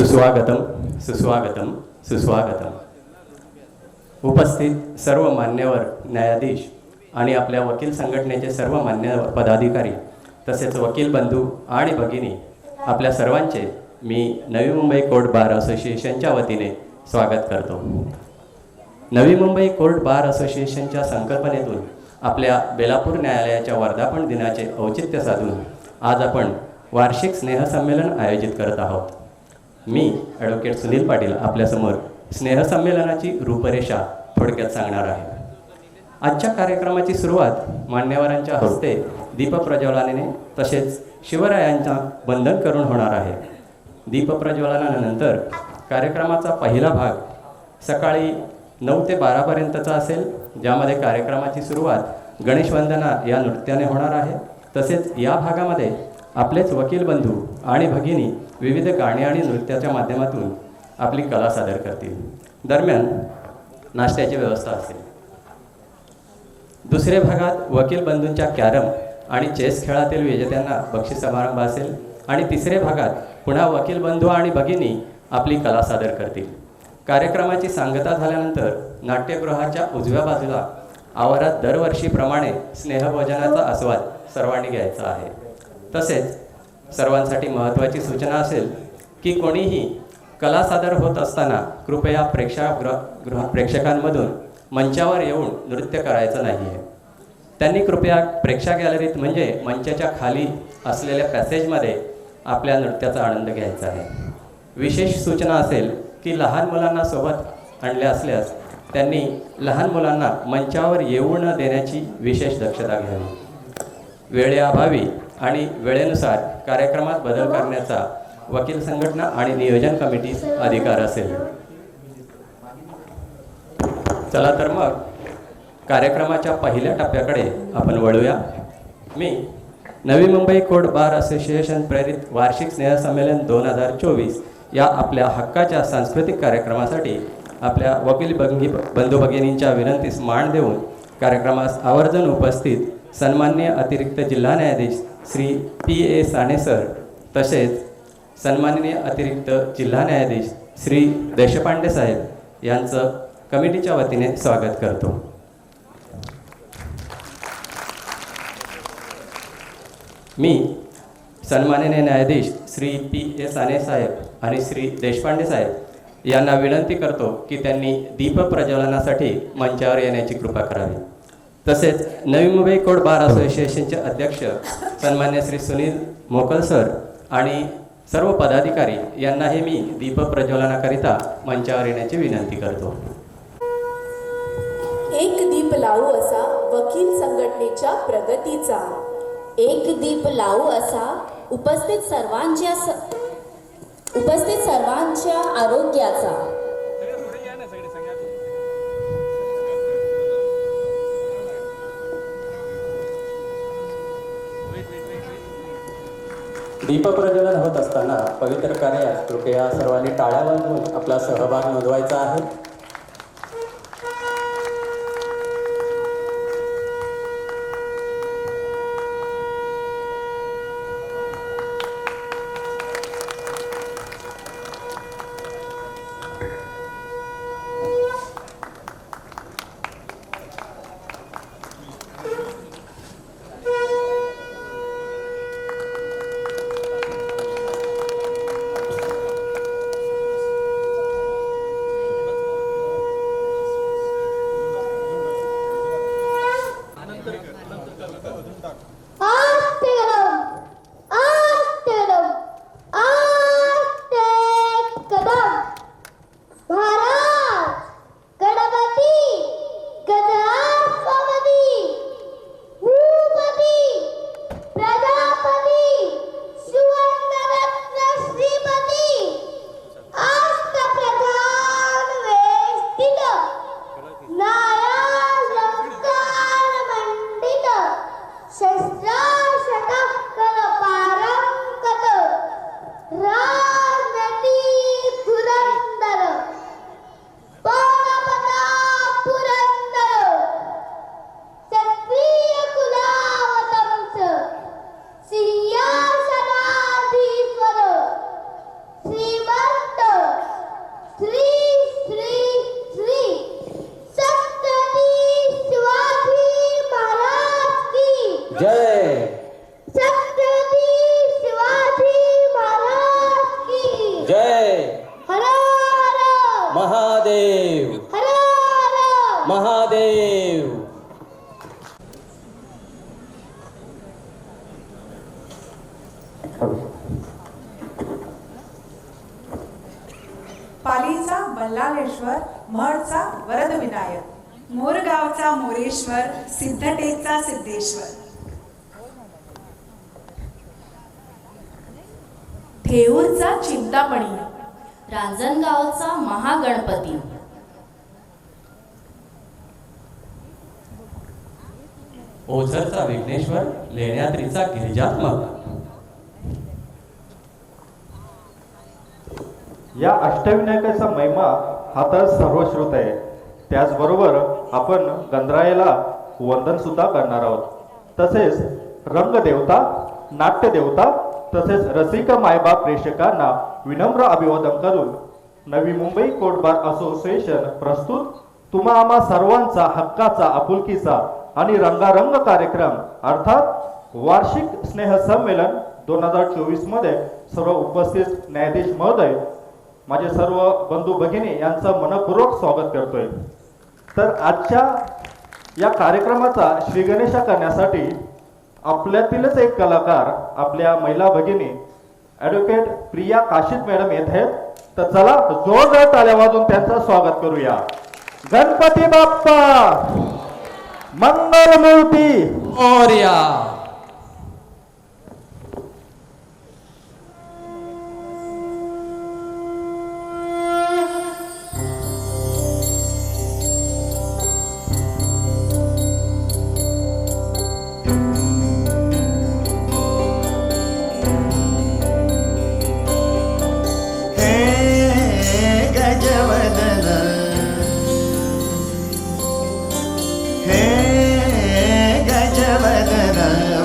सुस्वागतम सुस्वागतम सुस्वागतम. उपस्थित सर्व मान्यवर न्यायाधीश आणि आपल्या वकील संघटनेचे सर्व मान्यवर पदाधिकारी तसेच वकील बंधू आणि भगिनी, आपल्या सर्वांचे मी नवी मुंबई कोर्ट बार असोसिएशनच्या वतीने स्वागत करतो. नवी मुंबई कोर्ट बार असोसिएशनच्या संकल्पनेतून आपल्या बेलापूर न्यायालयाच्या वर्धापन दिनाचे औचित्य साधून आज आपण वार्षिक स्नेहसंमेलन आयोजित करत आहोत. मी ॲडव्होकेट सुनील पाटील आपल्यासमोर स्नेहसंमेलनाची रूपरेषा थोडक्यात सांगणार आहे. आजच्या कार्यक्रमाची सुरुवात मान्यवरांच्या हस्ते दीपप्रज्वलनाने तसेच शिवरायांचा वंदन करून होणार आहे. दीपप्रज्वलनानंतर कार्यक्रमाचा पहिला भाग सकाळी 9 ते 12पर्यंतचा असेल, ज्यामध्ये कार्यक्रमाची सुरुवात गणेशवंदना या नृत्याने होणार आहे. तसेच या भागामध्ये आपलेच वकील बंधू आणि भगिनी विविध गाणी आणि नृत्याच्या माध्यमातून आपली कला सादर करतील. दरम्यान नाश्त्याची व्यवस्था असेल. दुसऱ्या भागात वकील बंधूंच्या कॅरम आणि चेस खेळातील विजेत्यांना बक्षीस समारंभ असेल आणि तिसऱ्या भागात पुन्हा वकील बंधू आणि भगिनी आपली कला सादर करतील. कार्यक्रमाची सांगता झाल्यानंतर नाट्यगृहाच्या उजव्या बाजूला आवारात दरवर्षीप्रमाणे स्नेहभोजनाचा आस्वाद सर्वांनी घ्यायचा आहे. तसेच सर्वांसाठी महत्त्वाची सूचना असेल की कोणीही कला सादर होत असताना कृपया प्रेक्षकांमधून मंचावर येऊन नृत्य करायचं नाही आहे. त्यांनी कृपया प्रेक्षक गॅलरीत म्हणजे मंचाच्या खाली असलेल्या पॅसेजमध्ये आपल्या नृत्याचा आनंद घ्यायचा आहे. विशेष सूचना असेल की लहान मुलांना सोबत आणले असल्यास त्यांनी लहान मुलांना मंचावर येऊ न देण्याची विशेष दक्षता घ्यावी. वेळेअभावी आणि वेळेनुसार कार्यक्रमात बदल करण्याचा वकील संघटना आणि नियोजन कमिटीस अधिकार असेल. चला तर मग कार्यक्रमाच्या पहिल्या टप्प्याकडे आपण वळूया. मी Navi Mumbai court bar association प्रेरित वार्षिक स्नेहसंमेलन 2024 या आपल्या हक्काच्या सांस्कृतिक कार्यक्रमासाठी आपल्या वकील बंधू भगिनींच्या विनंतीस मान देऊन कार्यक्रमास आवर्जून उपस्थित सन्माननीय अतिरिक्त जिल्हा न्यायाधीश श्री P.A. साने सर तसेच सन्माननीय अतिरिक्त जिल्हा न्यायाधीश श्री देशपांडे साहेब यांचं कमिटीच्या वतीने स्वागत करतो. मी सन्माननीय न्यायाधीश श्री P.A. साने साहेब आणि श्री देशपांडे साहेब यांना विनंती करतो की त्यांनी दीपप्रज्वलनासाठी मंचावर येण्याची कृपा करावी. तसेच नवी मुंबई कोर्ट बार असोसिएशनचे अध्यक्ष सन्मान्य श्री सुनील मोकल सर आणि सर्व पदाधिकारी यांनाही मी दीपप्रज्वलनाकरिता मंचावर येण्याची विनंती करतो. एक दीप लावू असा वकील संघटनेच्या प्रगतीचा, एक दीप लावू असा उपस्थित सर्वांच्या आरोग्याचा, दीपप्रज्वलन होत असताना पवित्र कार्यात कृपया सर्वांनी टाळ्या वाजवून आपला सहभाग नोंदवायचा आहे. जय छत्रपती शिवाजी महाराज की जय हर हर महादेव हर हर महादेव. पालीचा बल्लाळेश्वर, महडचा वरदविनायक, मोरगावचा मोरेश्वर, सिद्धटेचा सिद्धेश्वर, थेऊरचा चिंतामणी, रांजणगावचा महागणपती, ओझरचा विघ्नेश्वर, लेण्याद्रीचा गिरिजात्मक. या अष्टविनायकाचा महिमा हा तर सर्वश्रुत आहे. त्याचबरोबर आपण गंधरायाला वंदन सुद्धा करणार आहोत. तसेच रंगदेवता, नाट्यदेवता तसेच रसिक मायबाप प्रेक्षकांना विनम्र अभिवादन करून Navi Mumbai court bar association प्रस्तुत तुम्हा आम्हा सर्वांचा हक्काचा, आपुलकीचा आणि रंगारंग कार्यक्रम अर्थात वार्षिक स्नेह संमेलन 2024 मध्ये सर्व उपस्थित न्यायाधीश महोदय, माझे सर्व बंधू भगिनी यांचं मनपूर्वक स्वागत करतोय. तर आजच्या या कार्यक्रमाचा श्रीगणेशा करण्यासाठी आपल्यातीलच एक कलाकार, आपल्या महिला भगिनी ॲडव्होकेट प्रिया काशीद मॅडम येत आहेत. तर चला जोरदार टाळ्या वाजवून त्यांचं स्वागत करूया. गणपती बाप्पा मंगलमूर्ती मोरया. गजवदन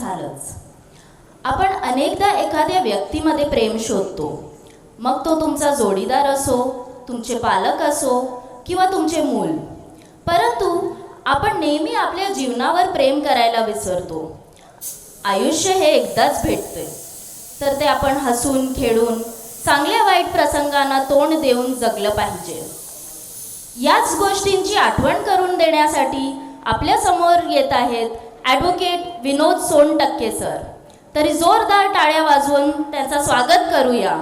असालच. आपण अनेकदा एखाद्या व्यक्तीमध्ये प्रेम शोधतो. मग तो तुमचा जोडीदार असो, तुमचे पालक असो किंवा तुमचे मूल. परंतु आपण नेहमी आपल्या जीवनावर प्रेम करायला विसरतो. आयुष्य हे एकदाच भेटते, तर ते आपण हसून खेळून चांगल्या वाईट प्रसंगांना तोंड देऊन जगलं पाहिजे. याच गोष्टींची आठवण करून देण्यासाठी आपल्या समोर येत आहेत ॲडव्होकेट विनोद सोनटक्के सर. तरी जोरदार टाळ्या वाजवून त्यांचं स्वागत करूया.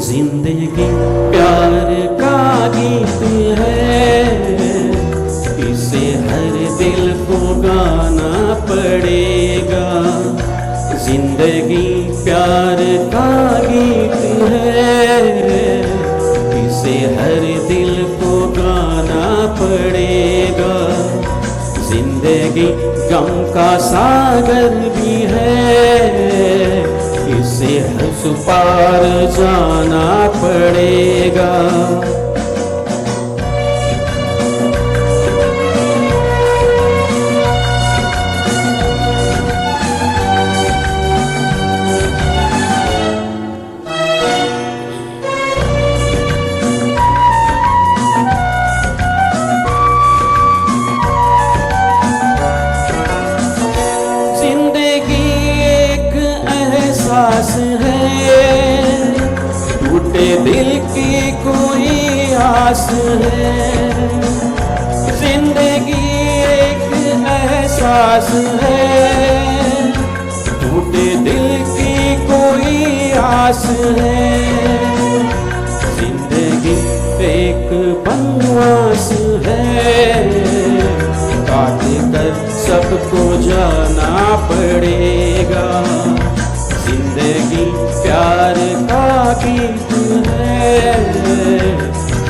जिंदगी प्यार का गीत है, इसे हर दिल को गाना पड़ेगा. जिंदगी प्यार का गीत है, इसे हर दिल को गाना पड़ेगा. जिंदगी गम का सागर भी है, इसे हंस पार जाना पड़ेगा. जिंदगी एक एहसास है, टूटे दिल की कोई आस है. जिंदगी एक एहसास है, टूटे दिल की कोई आस है. जिंदगी एक बनवास है, काट कर सबको जाना पड़ेगा. जिंदगी प्यार का गीत है,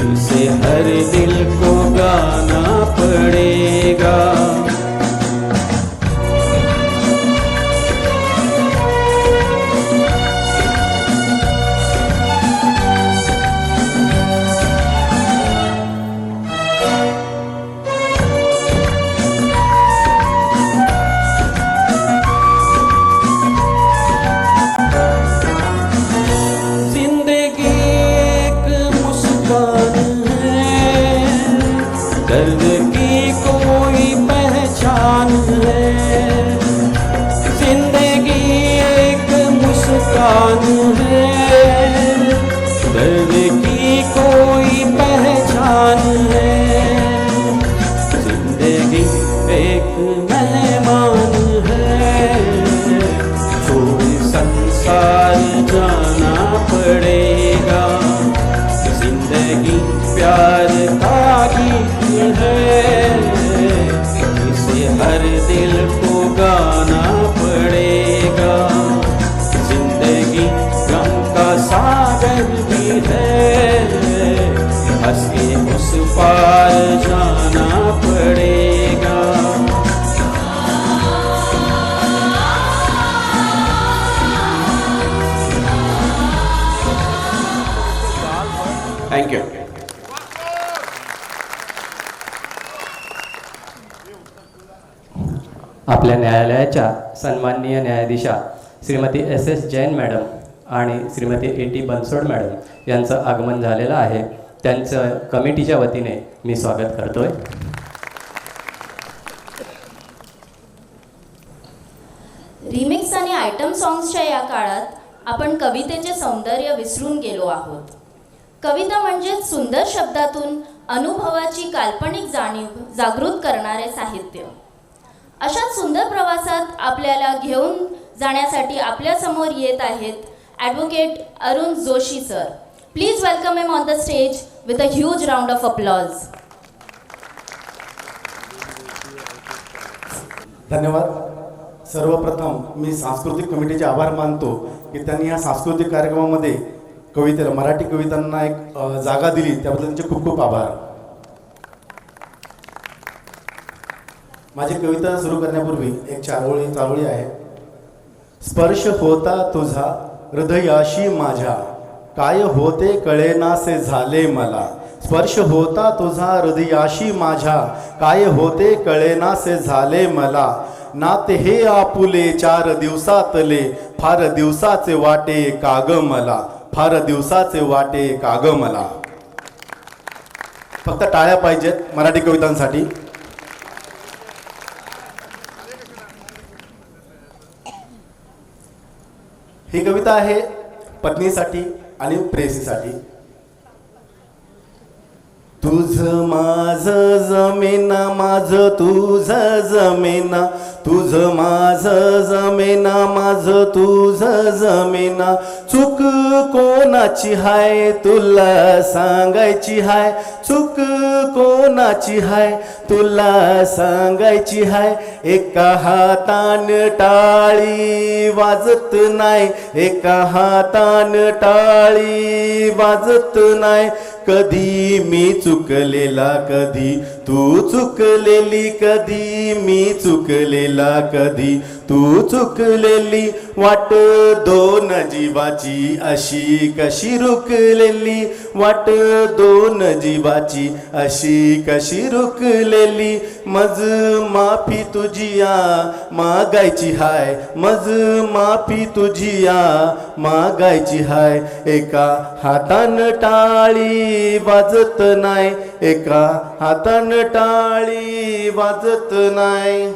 इसे हर दिल को गाना पड़ेगा. जिंदगी एक मुस्कान है, दर्द की कोई पहचान है. जिंदगी एक मुस्कान है, दर्द की कोई पहचान है. जिंदगी एक मेहमान है, छोड़ संसार जाना पड़ेगा. जिंदगी प्यार का गीत है, इसे हर दिल को गाना पड़ेगा. जिंदगी गम का सागर भी है, हंस के उस पार जाना पड़ेगा. Thank you. आपल्या न्यायालयाच्या सन्माननीय न्यायाधीशा श्रीमती S.S. जैन मॅडम आणि श्रीमती A.T. बनसोड मॅडम यांचं आगमन झालेलं आहे. त्यांचं कमिटीच्या वतीने मी स्वागत करतोय. रिमिक्स आणि आयटम सॉंग्सच्या या काळात आपण कवितेचे सौंदर्य विसरून गेलो आहोत. कविता म्हणजेच सुंदर शब्दातून अनुभवाची काल्पनिक जाणीव जागृत करणारे साहित्य. अशाच सुंदर प्रवासात आपल्याला घेऊन जाण्यासाठी आपल्यासमोर येत आहेत advocate Arun Joshi sir. Please welcome him on the stage. with a huge round of applause. धन्यवाद. सर्वप्रथम मी सांस्कृतिक कमिटीचे आभार मानतो की त्यांनी या सांस्कृतिक कार्यक्रमामध्ये कवितेला मराठी कवितांना एक जागा दिली, त्याबद्दल त्यांचे खूप खूप आभार. माझी कविता सुरू करण्यापूर्वी एक चारोळी आहे. स्पर्श होता तुझा हृदयाशी माझ्या, काय होते कळेनासे झाले मला. स्पर्श होता तुझा हृदयाशी माझ्या, काय होते कळेनासे झाले मला. नाते हे आपुले 4 दिवसातले, फार दिवसाचे वाटे काग मला, फार दिवसाचे वाटे काग मला. फक्त टाळ्या पाहिजेत मराठी कवितांसाठी. ही कविता आहे पत्नीसाठी आणि प्रेयसीसाठी. तुझ माझ जमेना, माझ तुझ जमेना, तुझ माझ जमेना, माझ तुझ जमेना. चूक कोणाची हाय तुला सांगायची हाय, चूक कोणाची हाय तुला सांगायची हाय. एका हातान टाळी वाजत नाही, एका हातान टाळी वाजत नाही. कधी मी चुकलेला, कधी तू चुकलेली, कधी मी चुकलेला, कधी तू चुकलेली. वाट दोन जीवाची अशी कशी रुकलेली, वाट दोन जीवाची अशी कशी रुकलेली. मज माफी तुझिया मागायची हाय, मज माफी तुझिया मागायची हाय. एका हातान टाळी वाजत नाही, एका हातान टाळी वाजत नाही.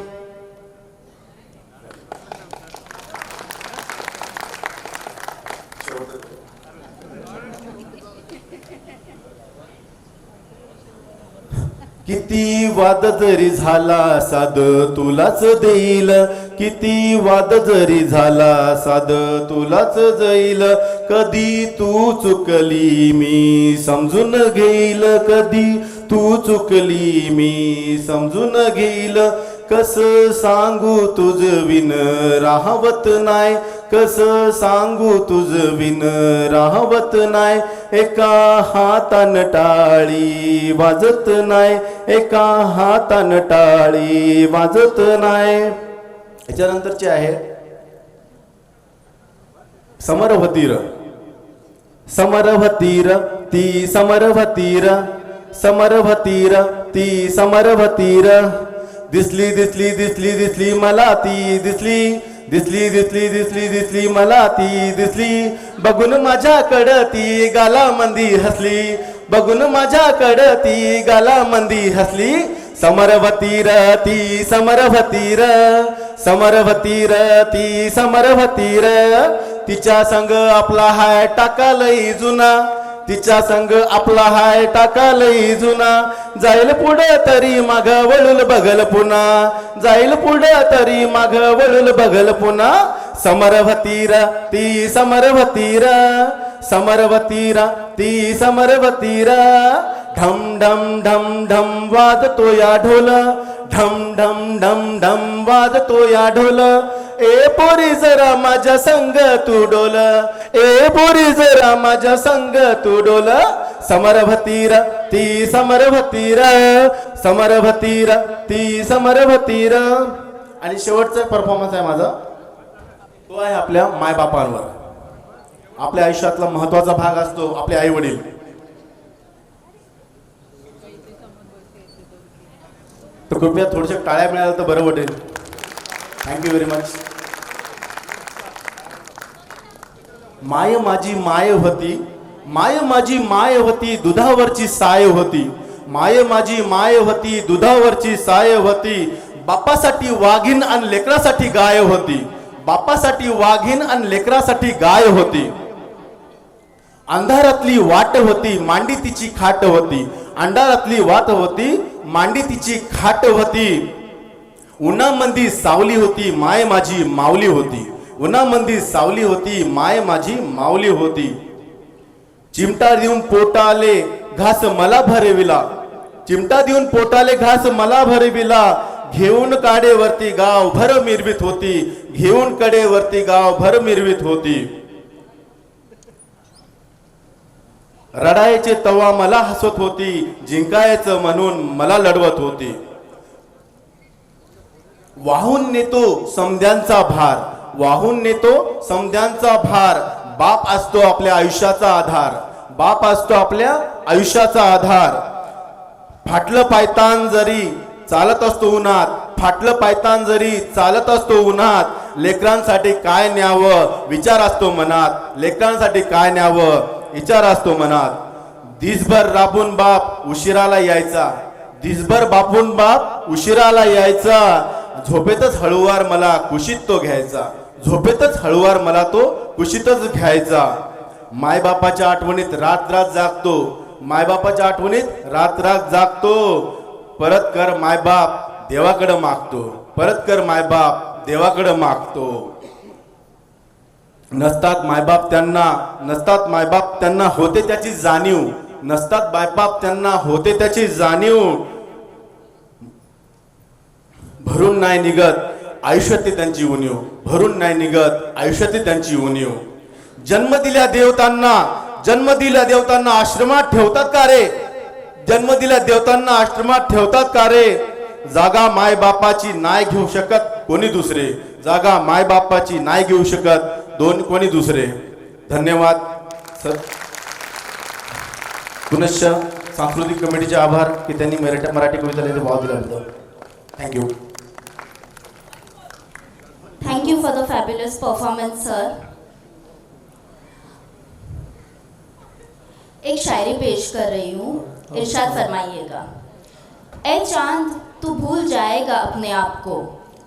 किती वाद जरी झाला साध तुलाच देईल, किती वाद जरी झाला साध तुलाच जाईल. कधी तू चुकली मी समजून घेईल, कधी तू चुकली मी समजून घेईल. कस सांगू तुझ विन राहवत नाही, कस सांगू तुझ विन राहवत नाही. एका हातान टाळी वाजत नाही, एका हातान टाळी वाजत नाही. याच्यानंतरचे आहे समरभतीर. समरभतीर ती समरभतीर, समरभतीर ती समरभतीर. दिसली दिसली दिसली दिसली मला ती दिसली, दिसली दिसली दिसली दिसली मला ती दिसली. बघून माझ्याकडं ती गाला मंदी हसली, बघून माझ्याकडं ती गाला मंदी हसली. समरभतीर ती समरभतीर, समरभतीर ती समरभतीर. तिच्या संग आपला हाय टाका लई जुना, तिच्या संग आपला हाय टाका लई जुना. जाईल पुढे तरी माग वळून बघल पुन्हा, जाईल पुढे तरी माग वळून बघल पुन्हा. समरभतीर ती समरभतीर, समरभतीर ती समरभतीर. ढम ढम ढम ढम वाजतो या ढोल, ढम ढम ढम ढम वाजतो या ढोल. ए पोरी जरा माझ्या संग तू डोल, ए पोरी जरा माझ्या संग तू डोल. समरभतीर ती समरभतीर, समरभतीर ती समरभतीर. आणि शेवटचा परफॉर्मन्स आहे माझा, तो आहे आपल्या मायबापांवर. आपल्या आयुष्यातला महत्वाचा भाग असतो आपले आई वडील. तर कृपया थोडशा टाळ्या मिळाल्या तर बरं वाटेल. Thank you very much. माय माझी माय होती, माय माझी माय होती दुधावरची साय होती, माय माझी माय होती दुधावरची साय होती. बापासाठी वाघीण आणि लेकरासाठी गाय होती, बापासाठी वाघीण आणि लेकरासाठी गाय होती. अंधारातली वाट होती मांडी तिची खाट होती, अंधारातली वाट होती मांडी तिची खाट होती. उन्हामंदी सावली होती माय माझी माऊली होती, उन्हामंदी सावली होती माय माझी माऊली होती. चिमटा देऊन पोटाले घास मला भरविला, चिमटा देऊन पोटाले घास मला भरविला. घेऊन काडेवरती गाव भर मिरवीत होती, घेऊन कडेवरती गाव भर मिरवीत होती. रडायचे तवा मला हसवत होती, जिंकायचं म्हणून मला लढवत होती. वाहून नेतो समध्यांचा भार, वाहून नेतो समध्यांचा भार. बाप असतो आपल्या आयुष्याचा आधार, बाप असतो आपल्या आयुष्याचा आधार. फाटलं पायतान जरी चालत असतो उन्हात, फाटलं पायतान जरी चालत असतो उन्हात. लेकरांसाठी काय न्यावं विचार असतो मनात, लेकरांसाठी काय न्यावं विचार असतो मनात. दिसभर राबून बाप उशिराला यायचा, दिसभर बापून बाप उशिराला यायचा. झोपेतच हळूवार मला कुशीत तो घ्यायचा, झोपेतच हळूवार मला तो कुशीतच घ्यायचा. मायबापाच्या आठवणीत रात रात जागतो, मायबापाच्या आठवणीत रात रात जागतो. परत कर मायबाप देवाकडं मागतो, परत कर मायबाप देवाकडं मागतो. नसतात मायबाप त्यांना, नसतात मायबाप त्यांना होते त्याची जाणीव, नसतात मायबाप त्यांना होते त्याची जाणीव. भरून नाही निघत आयुष्यातली त्यांची उणीव, भरून नाही निघत आयुष्यातली त्यांची उणीव. जन्म दिल्या देवतांना, जन्म दिल्या देवतांना आश्रमात ठेवतात का रे, जन्म दिल्या देवतांना आश्रमात ठेवतात का रे. जागा माय बापाची नाही घेऊ शकत कोणी दुसरे, जागा माय बापाची नाही घेऊ शकत कोणी दुसरे. धन्यवाद सर. पुनश्च सांस्कृतिक कमिटीचे आभार की त्यांनी मराठी कवितेला वाव दिल्याबद्दल. Thank you. Thank you for the fabulous performance, sir. एक शायरी पेश कर रही हूँ, इरशाद फरमाइएगा. ए चांद तू भूल जाएगा अपने आप को,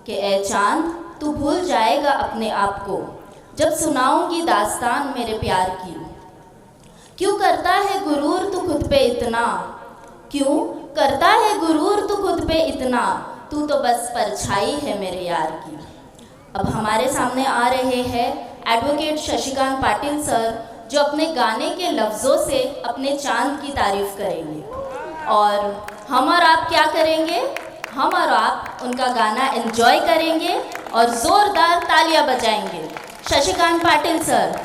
कि ए चांद तू भूल जाएगा अपने आप को, जब सुनाऊंगी दास्तान मेरे प्यार की. क्यों करता है गुरूर तू खुद पे इतना, क्यों करता है गुरूर तू खुद पे इतना, तू तो बस परछाई है मेरे यार की. अब हमारे सामने आ रहे हैं एडवोकेट शशिकांत पाटिल सर, जो अपने गाने के लफ्ज़ों से अपने चांद की तारीफ करेंगे. और हम और आप क्या करेंगे, हम और आप उनका गाना एंजॉय करेंगे और ज़ोरदार तालियां बजाएंगे. शशिकांत पाटिल सर.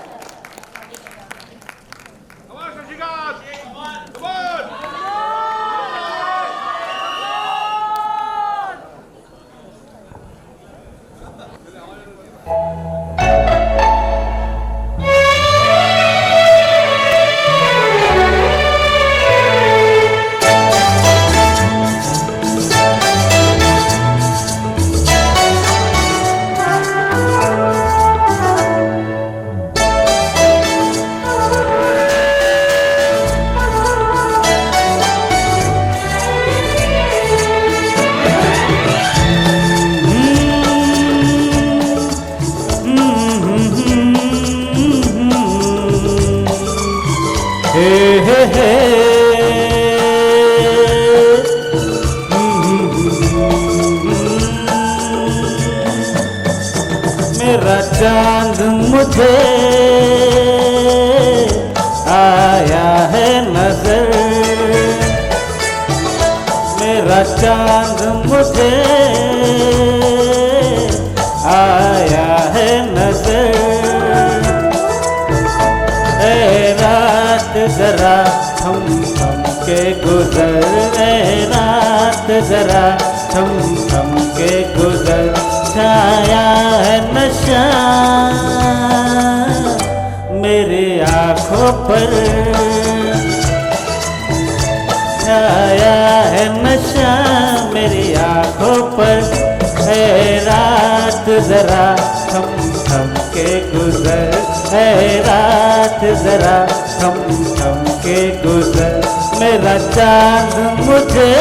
मेरा चांद मुझे आया है नजर, मेरा चांद मुझे आया है नजर. ए रात जरा थम थम के गुजर, ए रात जरा थम थम के गुजर. छाया है नशा मेरी आँखों पर, छाया है नशा मेरी आँखों पर. है रात जरा थम थम के गुजर, है रात जरा थम थम के गुजर. मेरा चांद मुझे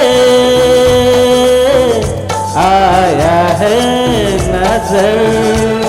आया है नजर.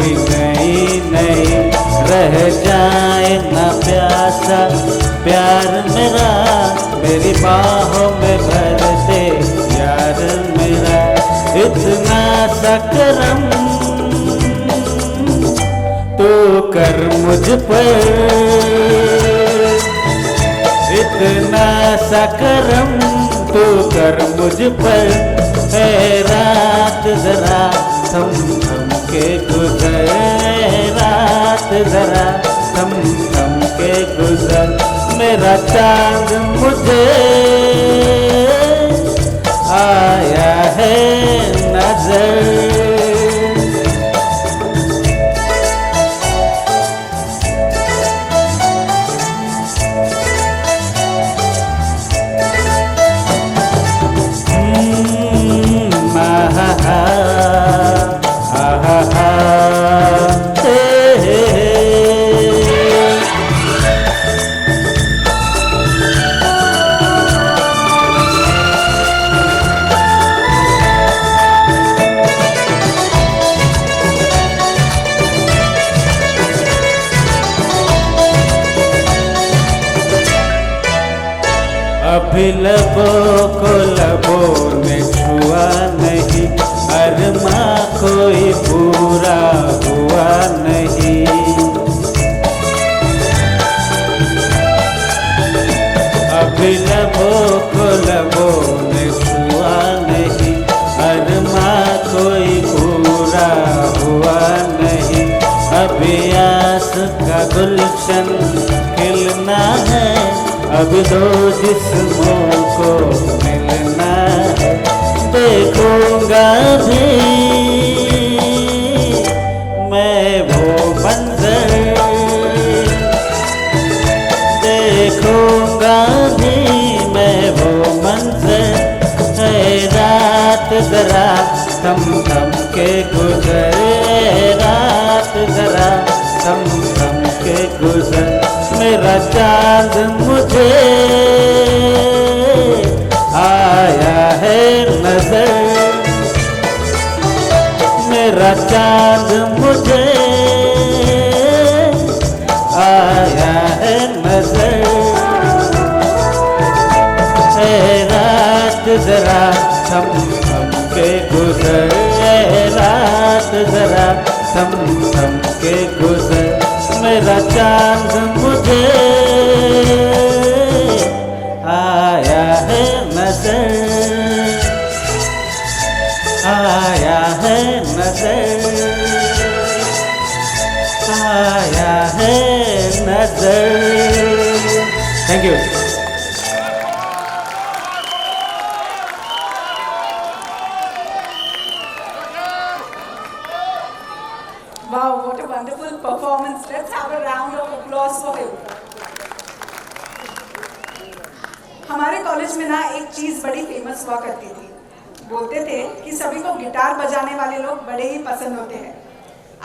कभी नई नई रह जाए न प्यासा प्यार मेरा, मेरी बाहों में भर दे यार मेरा। इतना सा करम तू कर मुझ पर, इतना सा करम तू कर मुझ पर। है रात जरा थम थम के गुजर, रात जरा थम थम के गुजर। मेरा चांद मुझे आया है नजर। अभी लबों को लबों ने छुआ नहीं, अरमा कोई पूरा हुआ नहीं। अभी लबों को लबों ने छुआ नहीं, अरमा कोई पूरा हुआ नहीं। अभी आस का गुलशन खिलना है, अब दो जिस्मों को मिलना है। देखूंगा भी मैं वो मंजर, देखूंगा भी मैं वो मंजर। है रात जरा थम थम के गुजरे, रात जरा थम थम के गुजर। मेरा चांद मुझे आया है नजर, मेरा चांद मुझे आया है नजर। है रात जरा थम थम के गुजर, रात जरा थम थम के गुजर। मेरा चांद मुझे आया है नजर, आया है नजर, आया है नजर। Thank you. Wow, what a wonderful performance. Let's have a round of applause for him. हमारे कॉलेज में ना एक चीज़ बड़ी फेमस हुआ करती थी। बोलते थे कि सभी को गिटार बजाने वाले लोग बड़े ही पसंद होते हैं।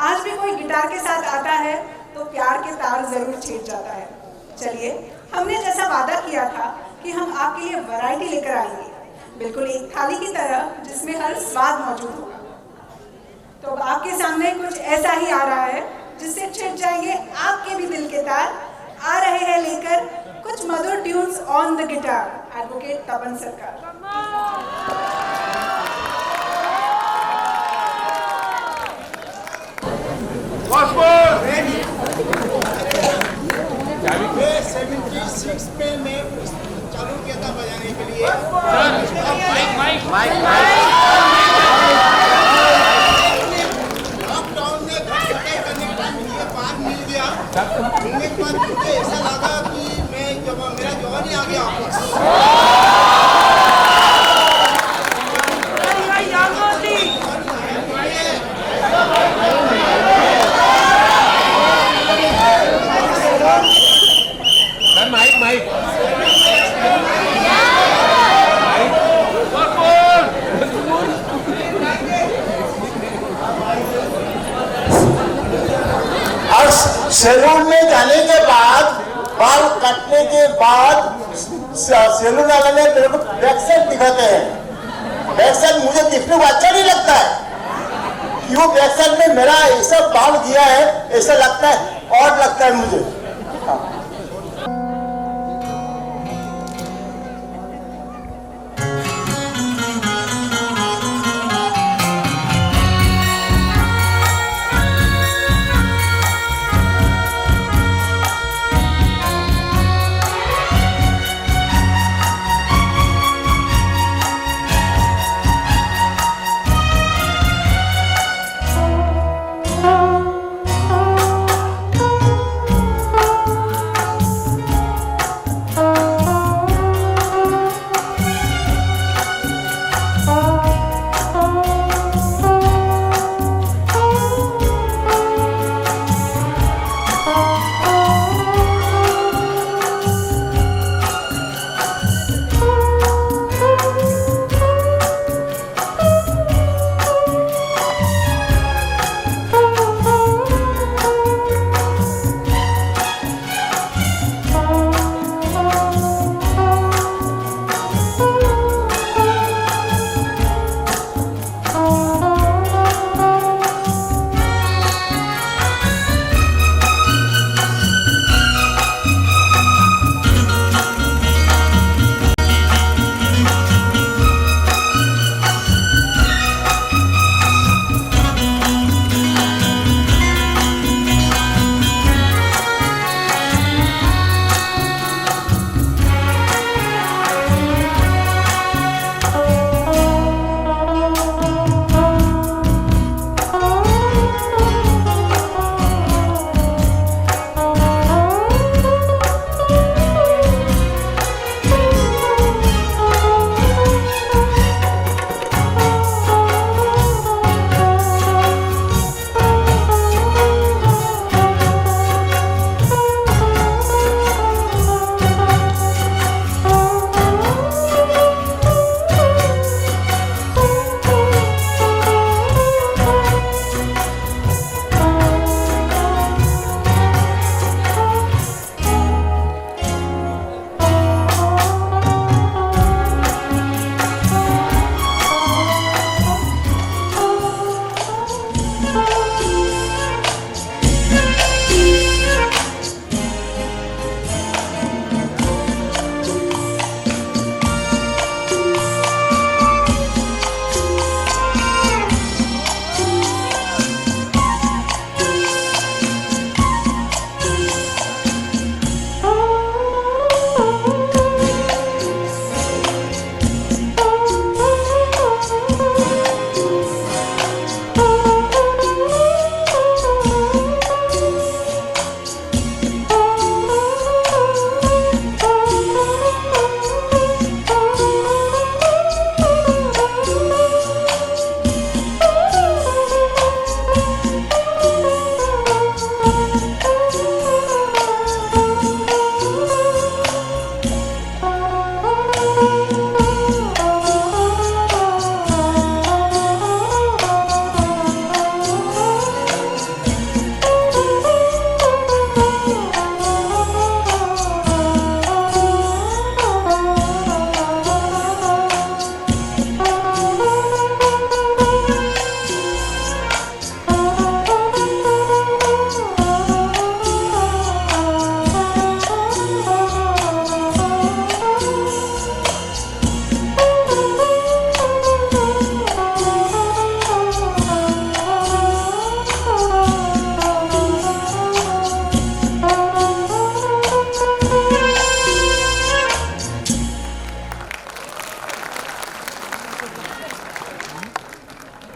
आज भी कोई गिटार के साथ आता है तो प्यार के तार जरूर छेड़ जाता है। चलिए, हमने जैसा वादा किया था कि हम आपके लिए वैरायटी लेकर आएंगे, बिल्कुल एक थाली की तरह जिसमें हर स्वाद मौजूद होगा। तो अब आपके सामने कुछ ऐसा ही आ रहा है जिससे छिड़ जाएंगे आपके भी दिल के तार। आ रहे हैं लेकर कुछ मधुर tunes on the guitar, advocate Tapan Sarkar. में मैं चालू किया था बजाने के लिए। लॉकडाउन में घर से करने का टाइम मिल गया, पार मिल गया। मिलने के बाद मुझे ऐसा लगा कि मैं जब मेरा जवानी आ गया वापस। सैलून में जाने के बाद, बाल काटने के बाद सैलून वाले ने मेरे को बैक साइड दिखाते हैं। बैक साइड मुझे दिखने को अच्छा नहीं लगता है, क्यों बैक साइड में मेरा ऐसा बाल दिया है, ऐसा लगता है, और लगता है मुझे।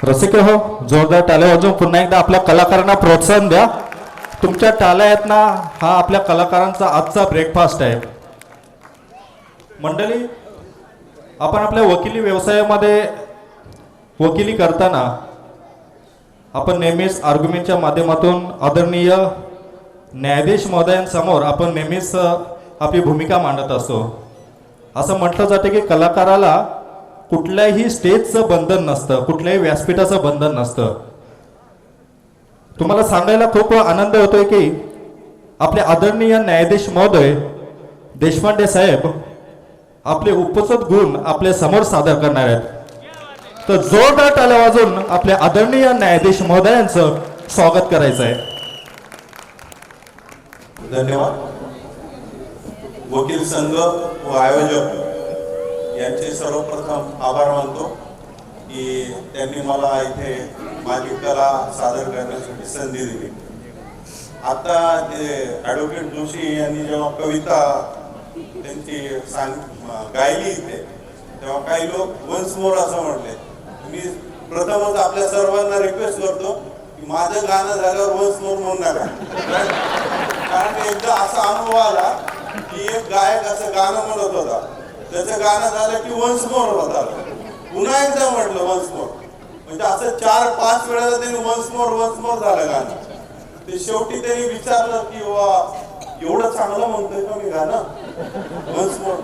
रसिक हो, जोरदार टाळ्या वाजवून पुन्हा एकदा आपल्या कलाकारांना प्रोत्साहन द्या. तुमच्या टाळ्या आहेत ना, हा आपल्या कलाकारांचा आजचा ब्रेकफास्ट आहे. मंडळी, आपण आपल्या वकिली व्यवसायामध्ये वकिली करताना आपण नेहमीच आर्ग्युमेंटच्या माध्यमातून आदरणीय न्यायाधीश महोदयांसमोर आपण नेहमीच आपली भूमिका मांडत असतो. असं म्हटलं जाते की कलाकाराला कुठल्याही स्टेजचं बंधन नसतं, कुठल्याही व्यासपीठाचं बंधन नसतं. तुम्हाला सांगायला खूप आनंद होतोय की आपले आदरणीय न्यायाधीश महोदय देशपांडे साहेब आपले उपस्थित गुण आपल्या समोर सादर करणार आहेत. तर जोरदार टाळ्या वाजून आपल्या आदरणीय न्यायाधीश महोदयांचं स्वागत करायचं आहे. धन्यवाद. वकील संघ व आयोजक यांचे सर्वप्रथम आभार मानतो की त्यांनी मला इथे माझी कला सादर करण्यासाठी संधी दिली. आता ते ॲडव्होकेट जोशी यांनी जेव्हा कविता त्यांची गायली इथे, तेव्हा काही लोक वन्स मोर असं म्हटले. मी प्रथमच आपल्या सर्वांना रिक्वेस्ट करतो की माझं गाणं झाल्यावर वन्स मोर म्हणू नका. कारण एकदा असा अनुभव आला की एक गायक असं गाणं म्हणत होता, त्याचं गाणं झालं की वन्स मोर होत आलं, पुन्हा एकदा म्हटलं वन्स मोर, म्हणजे असं 4-5 वेळा त्यांनी वन्स मोर झालं गाणं. ते शेवटी त्यांनी विचारलं की वा एवढं चांगलं म्हणतोय का मी गाणं वन्स मोर.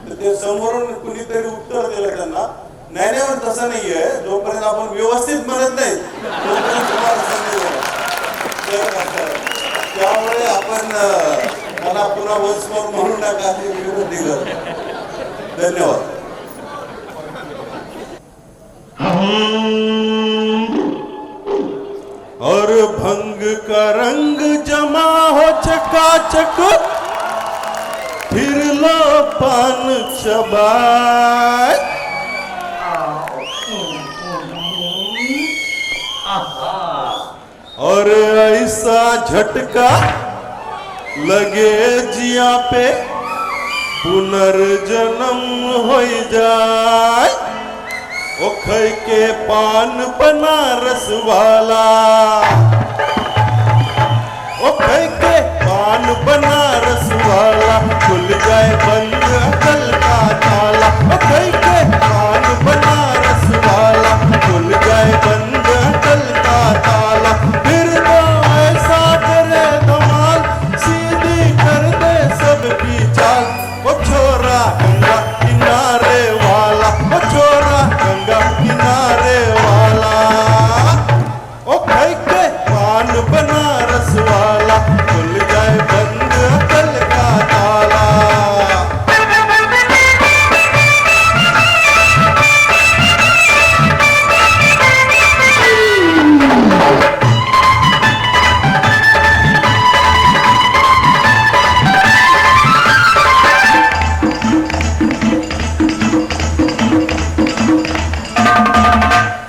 तर ते समोरून कुणीतरी उत्तर दिलं त्यांना, नाही पण तसं नाहीये, जोपर्यंत आपण व्यवस्थित म्हणत नाही तोपर्यंत तुम्हाला संधी देणार. त्यामुळे आपण मला पुन्हा वन्स मोर म्हणू नका हे विनंती करतो. धन्यवाद. और भंग का रंग जमा हो चकाचक, फिर लो पान चबाए. और ऐसा झटका लगे जिया पे, पुनर्जन्म हो जाए. ओ खै के पान बनारस वाला, ओ खै के पान बनारस वाला, खुल जाए बंद अकल का ताला. ओ खै के पान बनारस वाला, खुल जाए बंद अकल का ताला. फिर तो ऐसा करे धमाल, सीधी कर दे सबकी चाल. ओ छोरा गंगा किनारे वाला, ओ छोरा गंगा किनारे वाला, ओ खै के पान बनारस वाला, खुल जाए बंद अकल का ताला.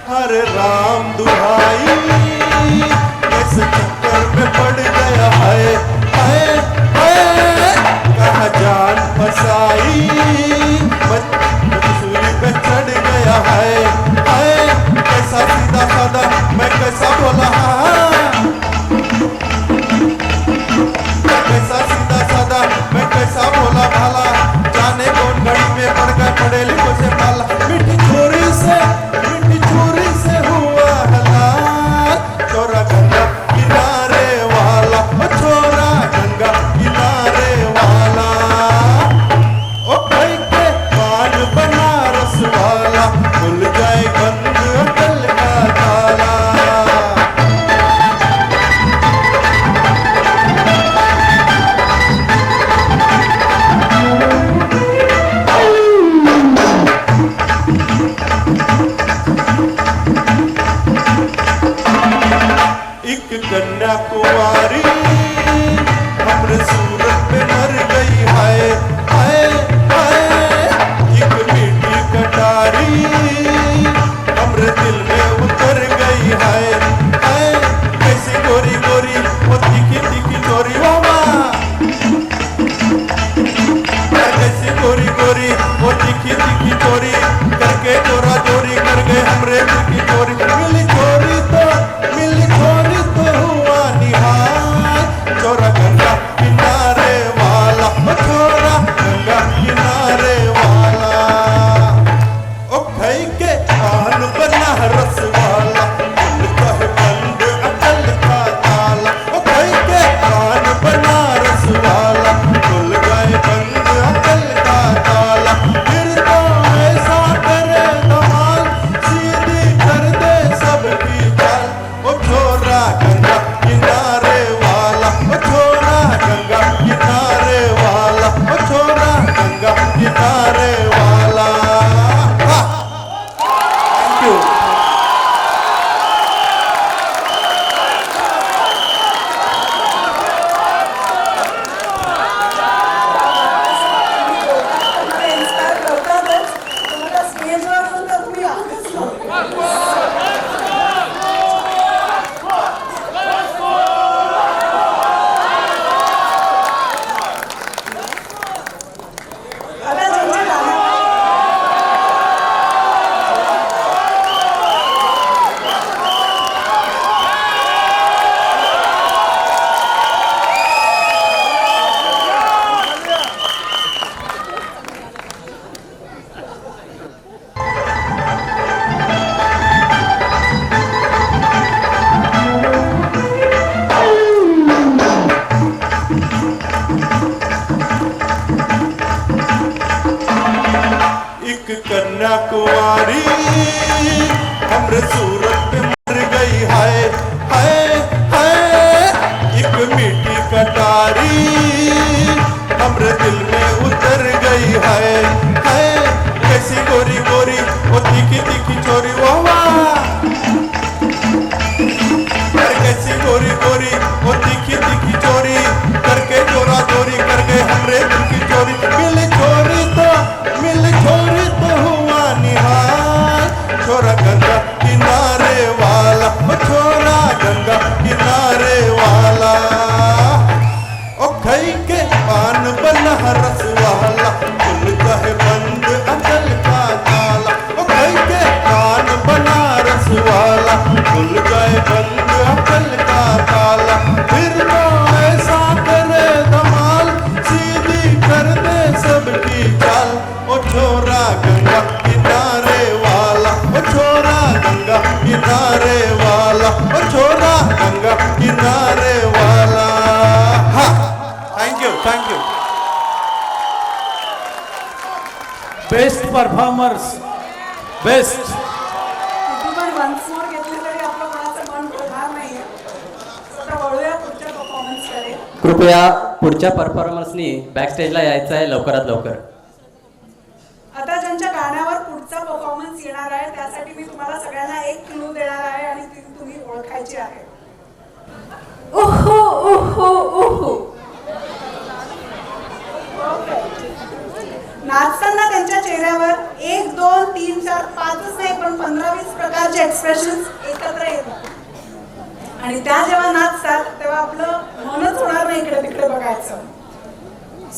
हरे राम दुहाई, इस चक्कर में पड़ गया है. कलाकारी हमरे दिल में उतर गई है कैसी गोरी गोरी वो तीखी तीखी छोरी वाह वाह कैसी गोरी गोरी वो तीखी तीखी चोरी करके चोरा चोरी करके हमरे दिल की चोरी मिल छोरी तो हुआ निहाल छोरा गंगा किनारे वाला ओ छोरा गंगा किनारे वाला ओ खई के पान बना रस वाला खुल जाए बंद अकल का ताला ओ खई के पान बना रस वाला खुल जाए बंद अकल का ताला फिर तो ऐसा करे धमाल सीधी कर दे सबकी चाल ओ छोरा गंगा किनारे वाला ओ छोरा गंगा किनारे वाला ओ छोरा गंगा किनारे वाला हाँ thank you best performers best किती पण वन्स मोर घेतले तरी आपलं कोणाचं मन होणार नाहीये. आता वळूया पुढच्या परफॉर्मन्सकडे. कृपया पुढच्या परफॉर्मन्सनी बॅकस्टेजला यायचं आहे लवकरात लवकर. आता ज्यांच्या गाण्यावर पुढचा परफॉर्मन्स येणार आहे त्यासाठी मी तुम्हाला सगळ्यांना एक क्लू देणार आहे आणि ती तुम्ही ओळखायची आहे. ओहो ओहो ओहो. नाचताना त्यांच्या चेहऱ्यावर 1 2 3 4 5च नाही पण 15-20 प्रकारचे एक्सप्रेशन्स एकत्र येतात आणि त्या जेव्हा नाचतात तेव्हा आपलं मनच होणार नाही इकडे तिकडे बघायचं.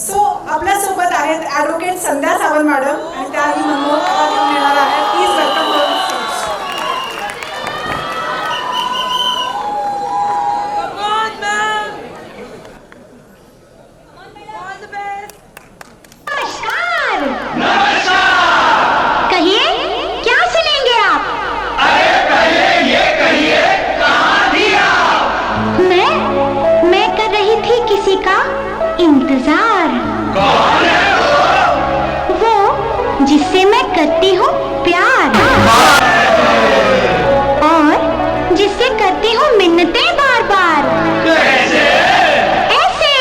सो आपल्या सोबत आहेत ॲडव्होकेट संध्या सावंत मॅडम आणि त्या ही मनमोहक कथा घेऊन येणार आहे. Please welcome on stage. कहिए क्या सुनेंगे आप? अरे कहिए ये कहिए कहाँ थी आप? मैं कर रही थी किसी का इंतजार. कौन है वो जिससे मैं करती हूँ प्यार और जिससे करती हूँ मिन्नतें बार बार. कैसे? ऐसे.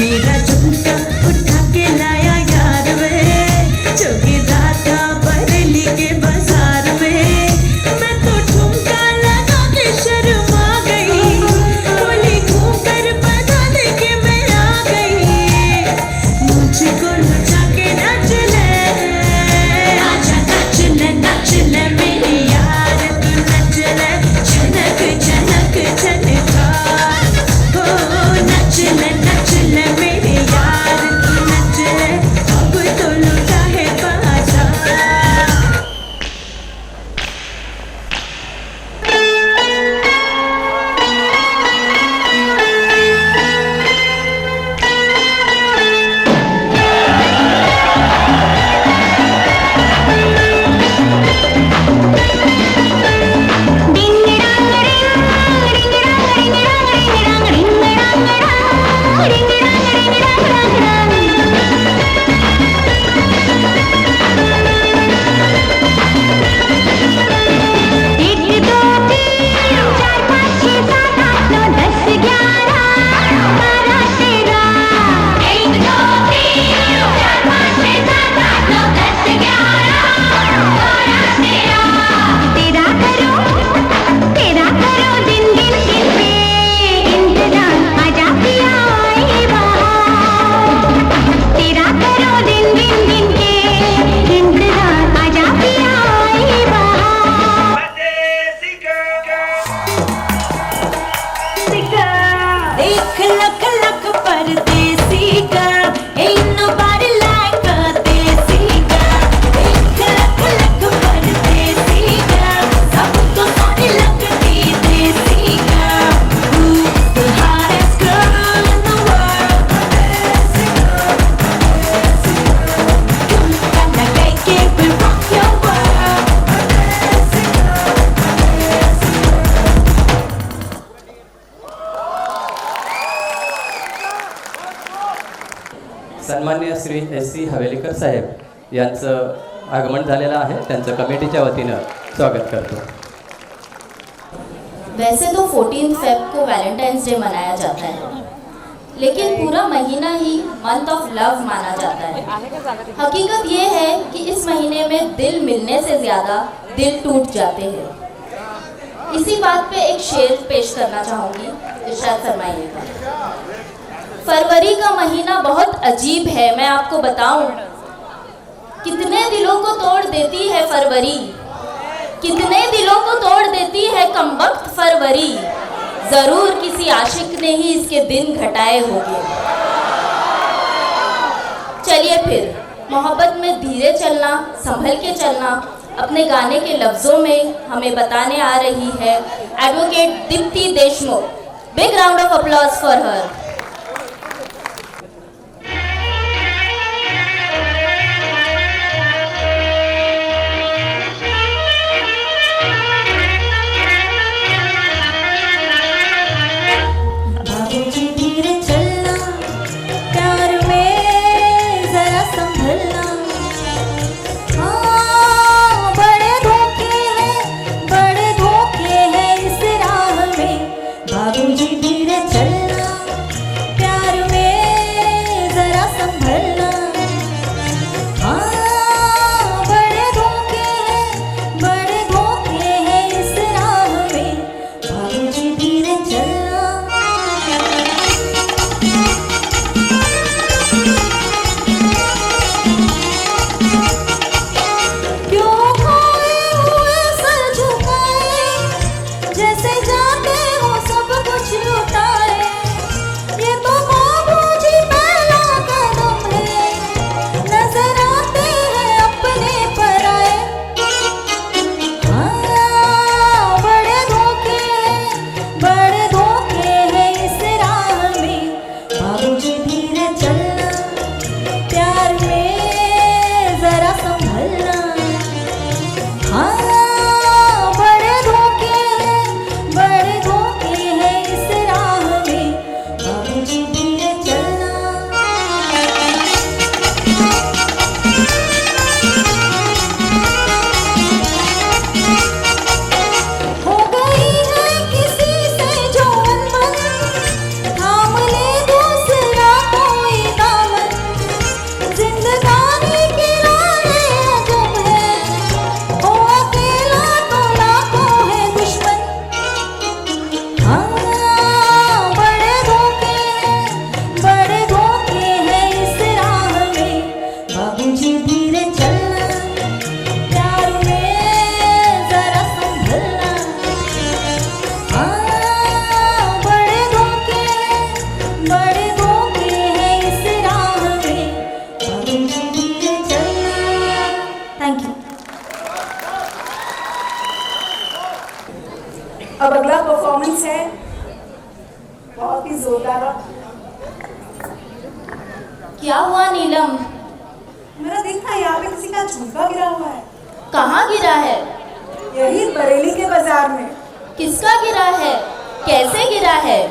मेरा झुमका उठा के लाया यार वे चौकीदार था बरेली के बाजार में. मैं तो ठुमका लगा के शर्मा गई बोली घूम कर बता दे के मैं आ गई. मुझको लुटा के नाच ले आजा नाच ले मेरी यार तू नाच ले झनक झनक झनका. हो नाच ले मेरे यार तू नाच ले अब तो लुटा है बाजा. सन्मान्य श्री S.C. हवेलीकर साहेब यांचं आगमन झालेलं आहे. त्यांचं कमिटीच्या वतीनं स्वागत करतो. वैसे तो 14 फेब को वैलेंटाइंस डे मनाया जाता है, लेकिन पूरा महीना ही मंथ ऑफ लव माना जाता है. हकीकत ये है कि इस महीने में दिल मिलने से ज़्यादा दिल टूट जाते हैं. इसी बात पे एक शेर पेश करना चाहूँगी, इरशाद फरमाइएगा. फरवरी का महीना बहुत अजीब है, मैं आपको बताऊं. कितने दिलों को तोड़ देती है फरवरी, कितने दिलों को तोड़ देती है कमबख्त फरवरी. जरूर किसी आशिक ने ही इसके दिन घटाए होंगे. चलिए फिर मोहब्बत में धीरे चलना, संभल के चलना अपने गाने के लफ्जों में हमें बताने आ रही है advocate Deepti Deshmukh. Big round of applause for her. अब अगला परफॉर्मेंस है बहुत ही जोरदार. क्या हुआ नीलम? मेरा देखना यहाँ पे किसी का झुमका गिरा हुआ है. कहाँ गिरा है? यही बरेली के बाजार में. किसका गिरा है? कैसे गिरा है?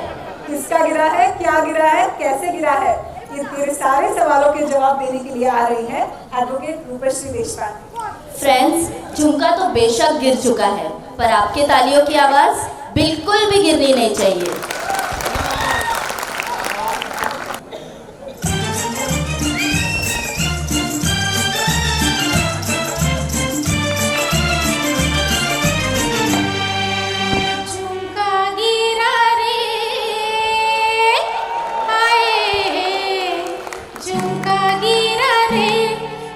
किसका गिरा है, क्या गिरा है, कैसे गिरा है, ये तेरे सारे सवालों के जवाब देने के लिए आ रही है एडवोकेट रूपश्री देशपांडे. फ्रेंड्स, झुमका तो बेशक गिर चुका है, पर आपके तालियों की आवाज़ बिल्कुल भी गिरनी नहीं चाहिए. झुमका गिरा रे,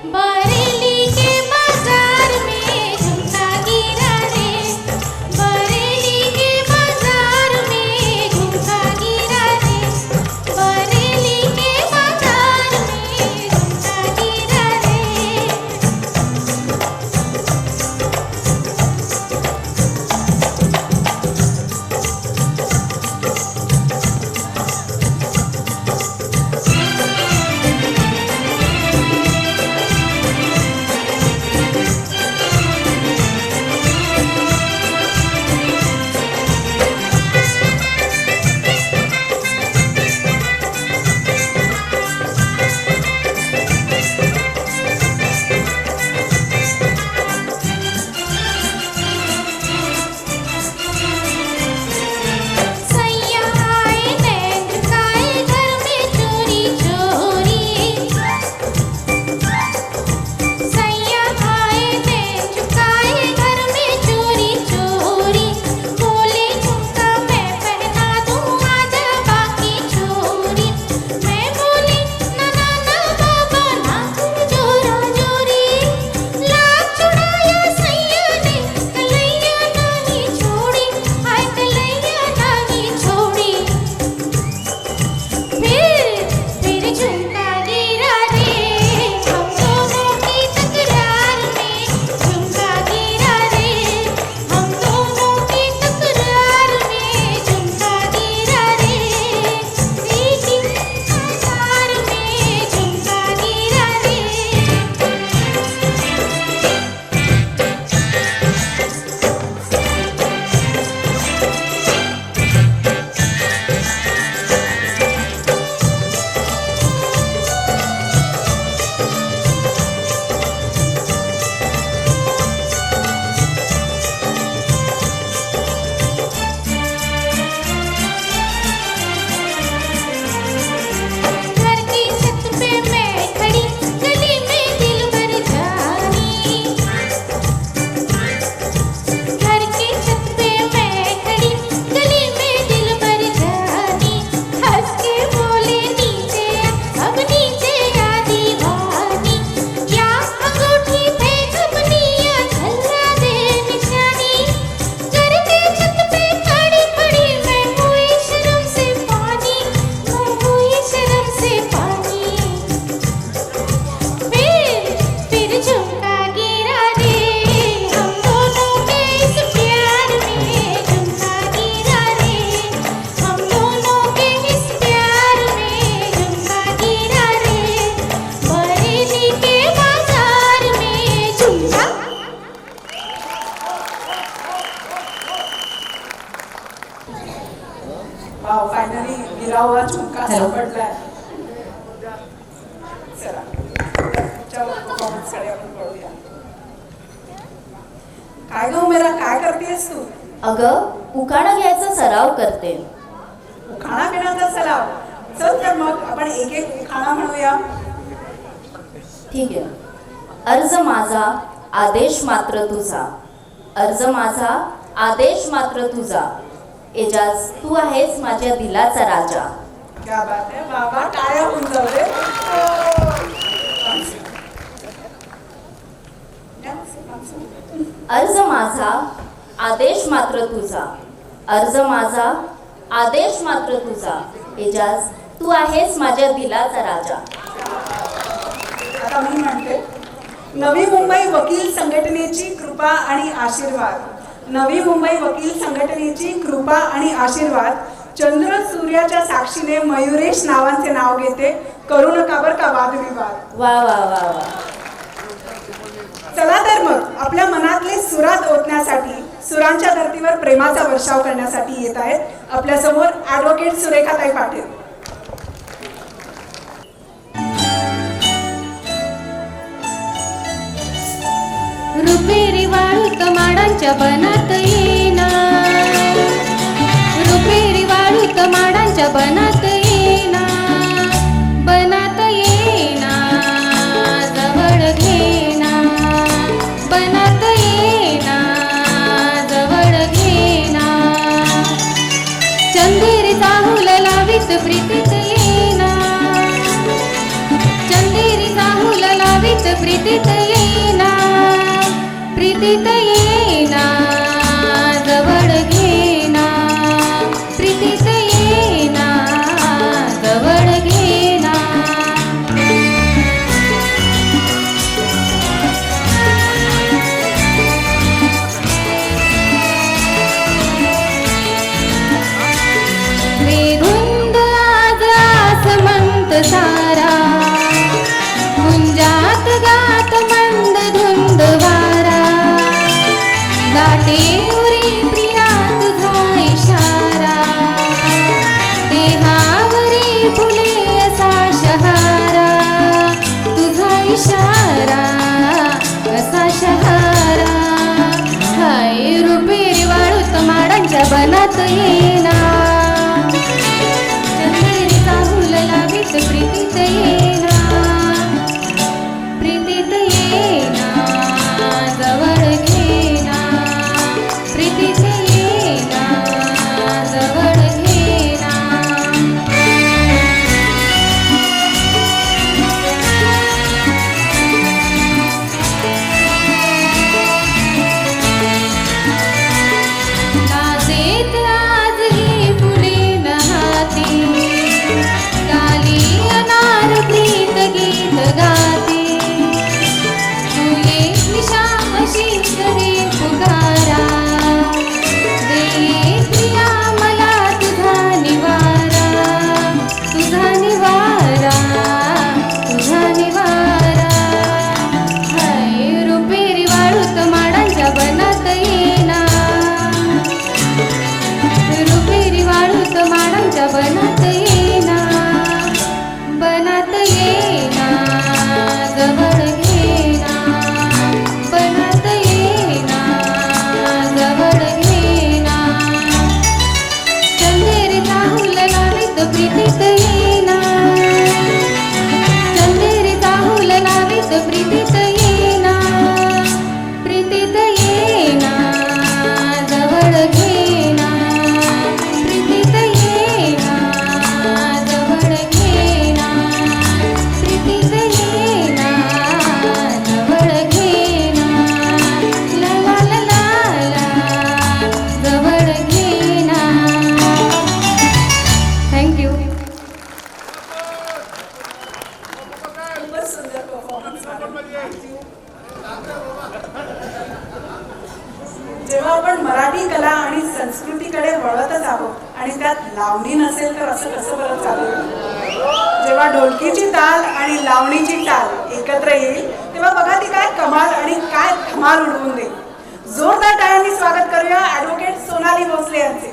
बरेली के बाजार में. गिरा हुआ झुमका सापडलाय. चला पुढच्या परफॉर्मन्सकडे आपण वळूया. काय गं मेरा, काय करतेस तू? अगं उखाणा घ्यायचा सराव करते. उखाणा घेण्याचा सराव. चल तर मग आपण एक एक उखाणा म्हणूया. ठीक आहे. अर्ज माझा आदेश मात्र तुझा, अर्ज माझा आदेश मात्र तुझा, एजाज तू आहेस माझ्या दिलाचा राजा. क्या बात आहे बाबा, काय होऊन जाऊ दे. अर्ज माझा आदेश मात्र तुझा, अर्ज माझा आदेश मात्र तुझा, एजाज तू आहेस माझ्या दिलाचा राजा. आता मी म्हणते. नवी मुंबई वकील संघटनेची कृपा आणि आशीर्वाद, नवी मुंबई वकील संघटनेची कृपा आणि आशीर्वाद, चंद्र सूर्याच्या साक्षीने मयुरेश नावांचे नाव घेते, करू नका बर का वादविवाद. वा वा वा वा. चला तर मग आपल्या मनातले सुरात ओतण्यासाठी, सुरांच्या धर्तीवर प्रेमाचा वर्षाव करण्यासाठी येत आहेत आपल्या समोर ॲडव्होकेट सुरेखाताई पाटील. रुपेरी वाळूत माडांच्या बनात येना, रुपेरी वाळूत माडांच्या बनात येना, बनात येना जवळ घेना, बनात येना जवळ घेना, चंदेरी चाहूल लावीत प्रीतीत येना, चंदेरी चाहूल लावीत प्रीतीत येना, प्रीतीत येना जवळ घेना, प्रीतीत येना जवळ घेना. वेधुंद आज आसमंत सारा, गुंजात गात मंद धुंद वारा, गाठे उरी प्रिया तुझा इशारा, देहावरी फुले असा शहारा, तुझा इशारा असा शहारा. हाय रुपेरी वाळूत माडांच्या बनात येना, चंदेरी चाहूल लावीत प्रीतीत येना, प्रीतीत येना जवळ घेना, प्रीतीत येना जवळ घेना. नाचेत आज ही फुले नहाती, काली अनार प्रीत गीत गाती, तू ये निशा अशी करे पुकारा, दे प्रिया मला तुझा निवारा, तुझा निवारा, तुझा निवारा. हाय रुपेरी वाळूत माडांच्या बनात येना, रुपेरी वाळूत माडांच्या बनात येना, बनात येना जवळ घेना, बनात येना जवळ घेना, चंदेरी चाहूल लावीत प्रीतीत येना, चंदेरी चाहूल लावीत प्रीतीत येना, प्रीतीत येना जवळ घेना, प्रीतीत येना जवळ घेना, प्रीतीत येना जवळ घेना, ला ला ला ला ला जवळ घेना. थँक्यू. खूपच सुंदर परफॉर्मन्स. जेव्हा आपण मराठी कला आणि संस्कृतीकडे वळतच आहोत आणि त्यात लावणी नसेल तर असं कसं बरं चालेल. जेव्हा ढोलकीची ताल आणि लावणीची ताल एकत्र येईल तेव्हा बघा ती काय कमाल आणि काय धमाल उडवून देईल. जोरदार टाळ्यांनी स्वागत करूया ॲडव्होकेट सोनाली भोसले यांचे.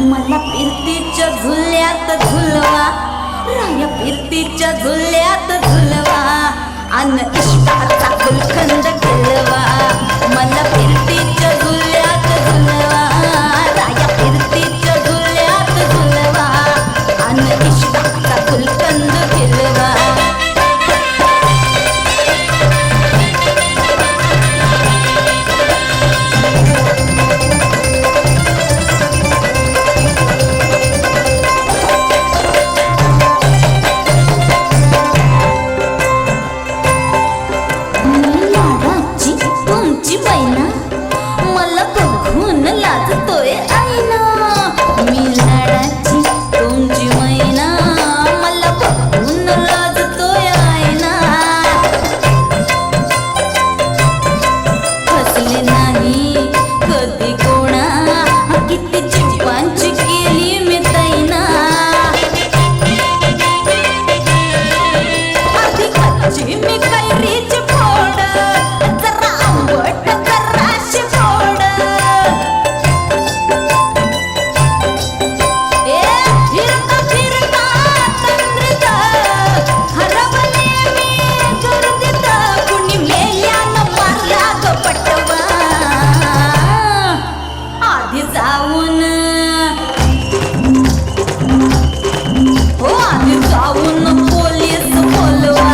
मला फिरतीच्या झुल्यात झुलवा, राया फिरतीच्या झुल्यात झुलवा, अन इष्टाचा गुलखंद खेळवा. मला फिरतीच्या झुल्यात झुलवा, राया फिरतीच्या झुल्यात झुलवा, अन इष्टाचा गुलखंद खेळवा. तुमची मैना मला बघून लाजतोय आईना. मी लाडाची तुमची मैना मला बघून लाजतोय आईना. हसले नाही कधी कोणा, किती चिंपांची केली मी तैना. आधी कच्ची मी कैरीची फोड, जरा आंबट जराशी फोड. फिरता फिरता तंद्रीत हरवले मी गर्दीत. कुणी मेल्यानं मारला ग पटवा. आधी जाऊन आधी जाऊन पोलीस बोलवा,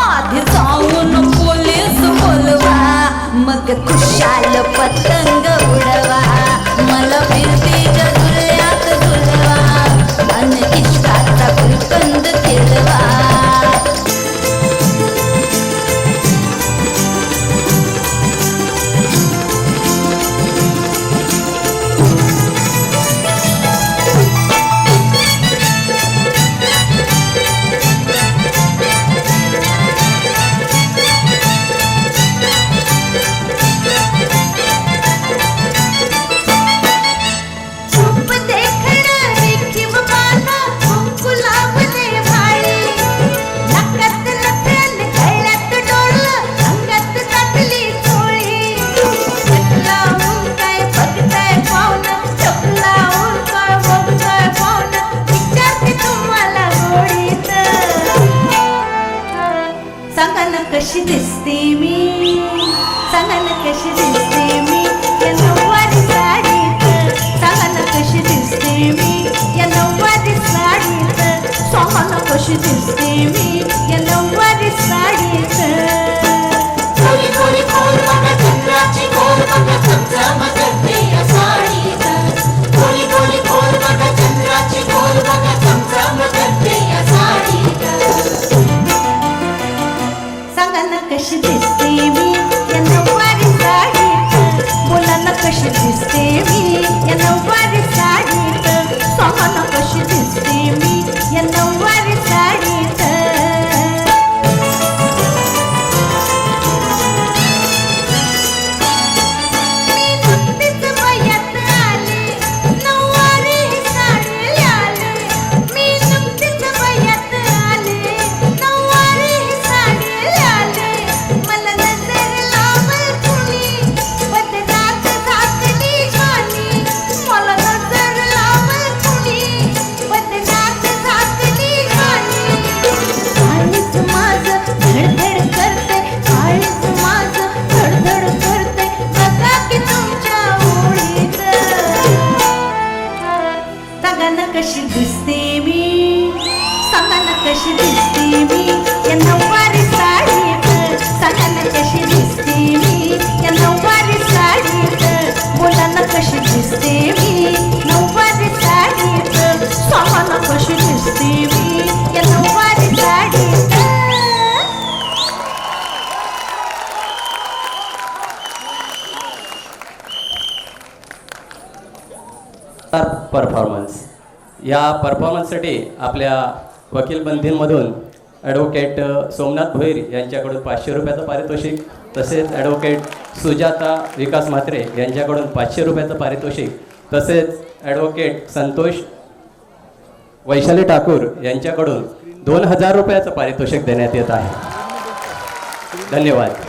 आधी जाऊन पोलीस बोलवा, मग खुशाल पतंग उडवा. मला फिरतीच्या झुल्यात झुलवा, अन इष्टाचा गुलकंद खेळवा. खूप देखणं रेखीव बाला, कुंकू लावले भाळी. नाकात नथन गळ्यात डोळं, अंगात टाकली चोळी. टकलावून काय बघताय पाहुणं, टकलावून काय बघताय पाहुणं, विचारते तुम्हाला गोडीत. सांगा ना कशी दिसते मी, सांगा ना कशी दिसते मी या नऊवारी साडीत. सांगा ना कशी दिसते मी या नऊवारी साडीत. सांगा ना कशी दिसते मी या नऊवारी साडीत. खोली खोली खोल बघा चंद्राची खोल बघा चमचमते या साडीत. खोली खोली खोल बघा चंद्राची खोल बघा चमचमते या साडीत. सांगा ना कशी दिसते मी या नऊवारी साडीत. बोला ना कशी दिसते मी या नऊवारी साडीत. सांगा ना कशी दिसते मी या नऊवारी साडीत. मी नुकतीच वयात आले, नऊवारी साडी आले. मी नुकतीच वयात आले, नऊवारी साडी आले. मला नजर लावल कुणी, बदनात झाकली गाणी. मला नजर लावल कुणी, बदनात झाकली गाणी. काळीज माझं धडधड करते, काळीज माझं धडधड करते, बघा की तुमच्या ओळीत. सांगा ना कशी दिसते मी, सांगा ना कशी दिसते मी या नऊवारी साडीत. सांगा ना कशी दिसते मी या नऊवारी साडीत. बोला ना कशी दिसते मी नऊवारी साडीत. सांगा ना कशी दिसते मी या नऊवारी साडीत. परफॉर्मन्स. या परफॉर्मन्ससाठी आपल्या वकील बंधींमधून ॲडव्होकेट सोमनाथ भोईर यांच्याकडून 500 रुपयाचं पारितोषिक, तसेच ॲडव्होकेट सुजाता विकास म्हात्रे यांच्याकडून 500 रुपयाचं पारितोषिक, तसेच ॲडव्होकेट संतोष वैशाली ठाकूर यांच्याकडून 2000 रुपयाचं पारितोषिक देण्यात येत आहे. धन्यवाद.